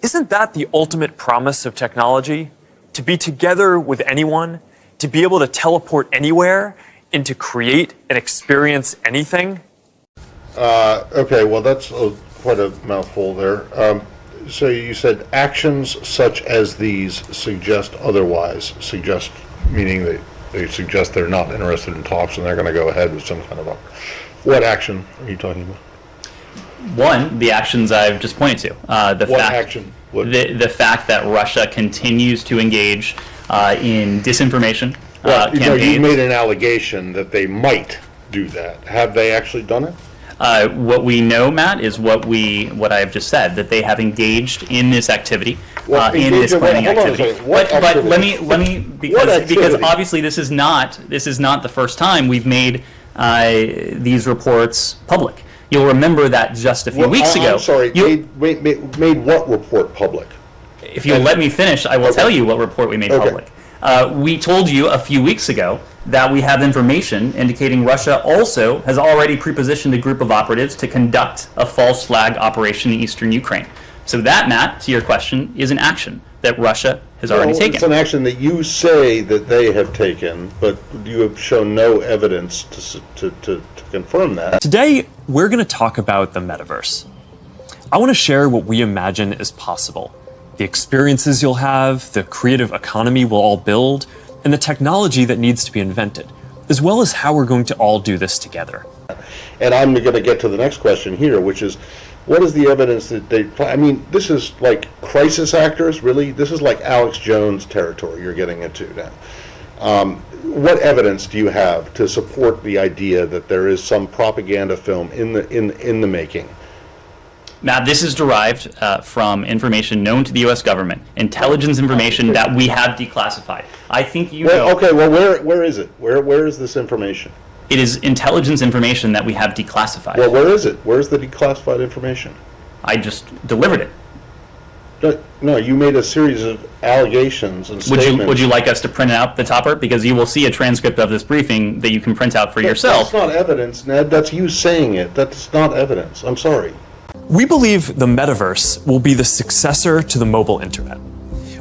Isn't that the ultimate promise of technology? To be together with anyone, to be able to teleport anywhere, and to create and experience anything? Okay, well, that's quite a mouthful there. So you said actions such as these suggest otherwise. Suggest meaning they suggest they're not interested in talks and they're going to go ahead with some kind of a... What action are you talking about? One, the actions I've just pointed to. What action? The fact that Russia continues to engage in disinformation campaigns. You made an allegation that they might do that. Have they actually done it? What we know, Matt, is what I have just said, that they have engaged in this activity, in this planning activity. But let me because obviously this is not the first time we've made these reports public. You'll remember that just a few weeks ago. I'm sorry, made what report public? If you'll let me finish, I will tell you what report we made public. We told you a few weeks ago that we have information indicating Russia also has already prepositioned a group of operatives to conduct a false flag operation in eastern Ukraine. So that, Matt, to your question, is an action that Russia has already taken. It's an action that you say that they have taken, but you have shown no evidence to confirm that. Today, we're going to talk about the metaverse. I want to share what we imagine is possible. The experiences you'll have, the creative economy we'll all build, and the technology that needs to be invented, as well as how we're going to all do this together. And I'm going to get to the next question here, which is, what is the evidence that they... I mean, this is like crisis actors, really? This is like Alex Jones territory you're getting into now. What evidence do you have to support the idea that there is some propaganda film in the making? Matt, this is derived from information known to the U.S. government, intelligence information that we have declassified. I think you know... Okay, well, where is it? Where is this information? It is intelligence information that we have declassified. Well, where is it? Where's the declassified information? I just delivered it. No, you made a series of allegations and statements. Would you like us to print out the topper? Because you will see a transcript of this briefing that you can print out for yourself. That's not evidence, Ned. That's you saying it. That's not evidence. I'm sorry. We believe the metaverse will be the successor to the mobile internet.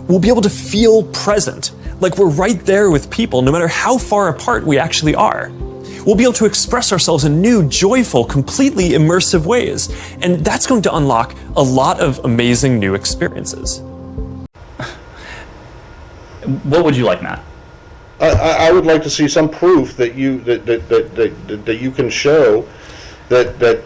We'll be able to feel present, like we're right there with people, no matter how far apart we actually are. We'll be able to express ourselves in new, joyful, completely immersive ways, and that's going to unlock a lot of amazing new experiences. What would you like, Matt? I would like to see some proof that you can show that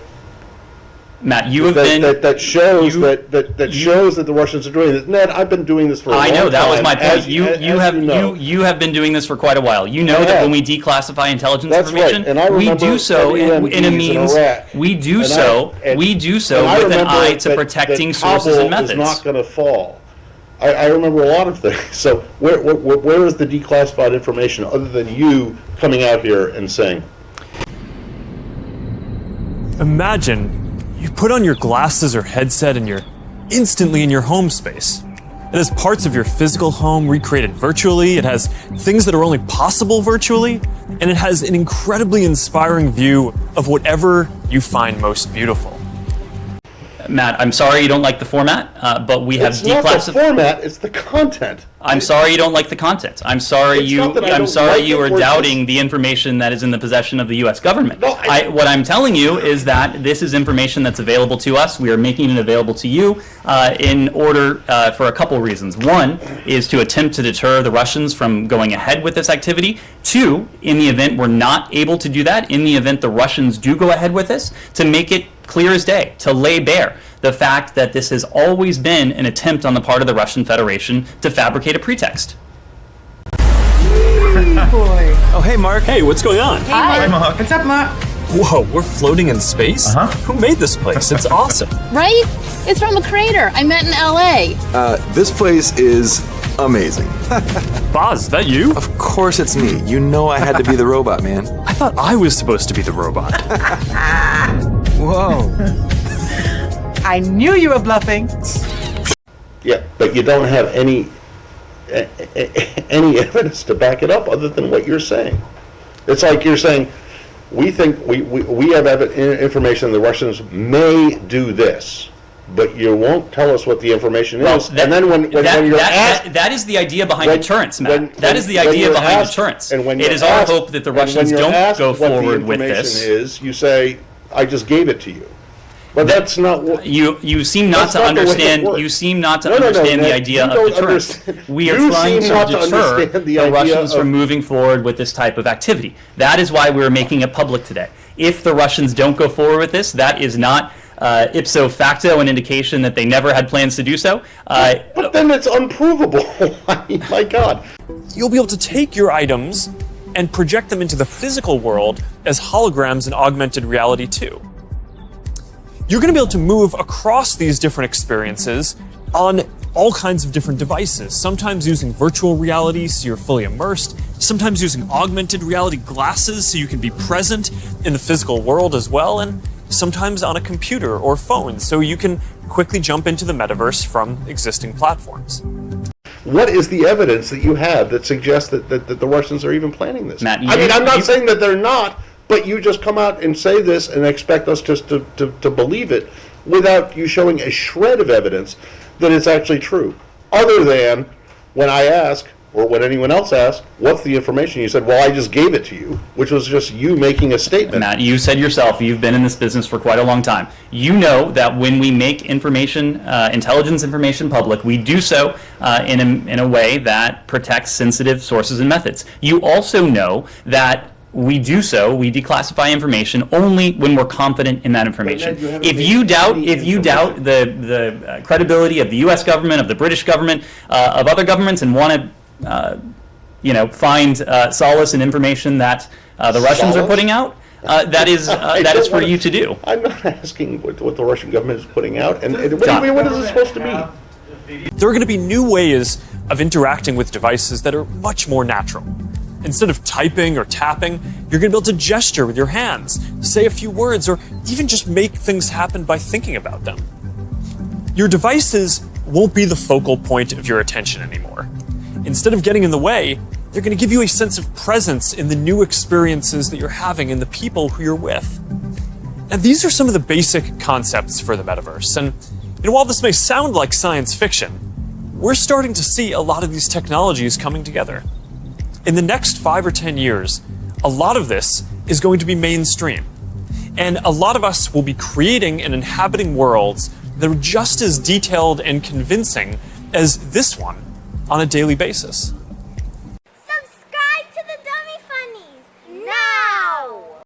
Matt, you have been... That shows that the Russians are doing this. Ned, I've been doing this for a long time. I know, that was my point. You have been doing this for quite a while. You know that when we declassify intelligence information, we do so in a means... We do so with an eye to protecting sources and methods. Is not going to fall. I remember a lot of things. So where is the declassified information other than you coming out here and saying... Imagine you put on your glasses or headset and you're instantly in your home space. It has parts of your physical home recreated virtually, it has things that are only possible virtually, and it has an incredibly inspiring view of whatever you find most beautiful. Matt, I'm sorry you don't like the format, but we have declassified... It's not the format, it's the content. I'm sorry you don't like the content. I'm sorry you are doubting the information that is in the possession of the U.S. government. No, what I'm telling you is that this is information that's available to us. We are making it available to you in order for a couple reasons. One is to attempt to deter the Russians from going ahead with this activity. Two, in the event we're not able to do that, in the event the Russians do go ahead with this, to make it clear as day, to lay bare the fact that this has always been an attempt on the part of the Russian Federation to fabricate a pretext. Boy. Oh, hey, Mark. Hey, what's going on? Hi, Mark. What's up, Mark? Whoa, we're floating in space? Who made this place? It's awesome. Right? It's from a crater I met in LA. This place is amazing. Boz, is that you? Of course it's me. You know I had to be the robot, man. I thought I was supposed to be the robot. Whoa. I knew you were bluffing. Yeah, but you don't have any evidence to back it up other than what you're saying. It's like you're saying, we think we have information the Russians may do this. but you won't tell us what the information Well, is. And then when you're asked, that is the idea behind deterrence, Matt. That is the when idea you're behind asked- deterrence. And when it you're is asked- our hope that the and when Russians you're don't asked go what the forward with information this. is, you say, "I just gave it to you," but that's not what You seem not That's to not the way it understand. works. You seem not to No, understand the Ned, idea you of don't deterrence. understand. We are You trying seem to not to deter understand the the idea Russians of- from moving forward with this type of activity. That is why we're making it public today. If the Russians don't go forward with this, that is not ipso facto an indication that they never had plans to do so. But then it's unprovable. I mean, my God. You'll be able to take your items and project them into the physical world as holograms in augmented reality too. You're going to be able to move across these different experiences on all kinds of different devices, sometimes using virtual reality so you're fully immersed, sometimes using augmented reality glasses so you can be present in the physical world as well, and sometimes on a computer or phone so you can quickly jump into the metaverse from existing platforms. What is the evidence that you have that suggests that the Russians are even planning this? Matt, I mean, I'm not you- saying that they're not, but you just come out and say this and expect us just to believe it without you showing a shred of evidence that it's actually true. Other than when I ask, or when anyone else asks, what's the information? You said, well, I just gave it to you, which was just you making a statement. Matt, you said yourself, you've been in this business for quite a long time. You know that when we make information, intelligence information public, we do so in a way that protects sensitive sources and methods. You also know that we declassify information only when we're confident in that information. Ned, you haven't If made you doubt, any if you doubt the credibility of the U.S. government, of the British government, of other governments, and want to find solace in information that the Russians are Solace? putting out, that is for you to do. I'm not asking what the Russian government is putting out, and John. what is it supposed to be? There are going to be new ways of interacting with devices that are much more natural. Instead of typing or tapping, you're going to be able to gesture with your hands, say a few words, or even just make things happen by thinking about them. Your devices won't be the focal point of your attention anymore. Instead of getting in the way, they're going to give you a sense of presence in the new experiences that you're having and the people who you're with. Now, these are some of the basic concepts for the metaverse. And while this may sound like science fiction, we're starting to see a lot of these technologies coming together. In the next 5 or 10 years, a lot of this is going to be mainstream. And a lot of us will be creating and inhabiting worlds that are just as detailed and convincing as this one on a daily basis.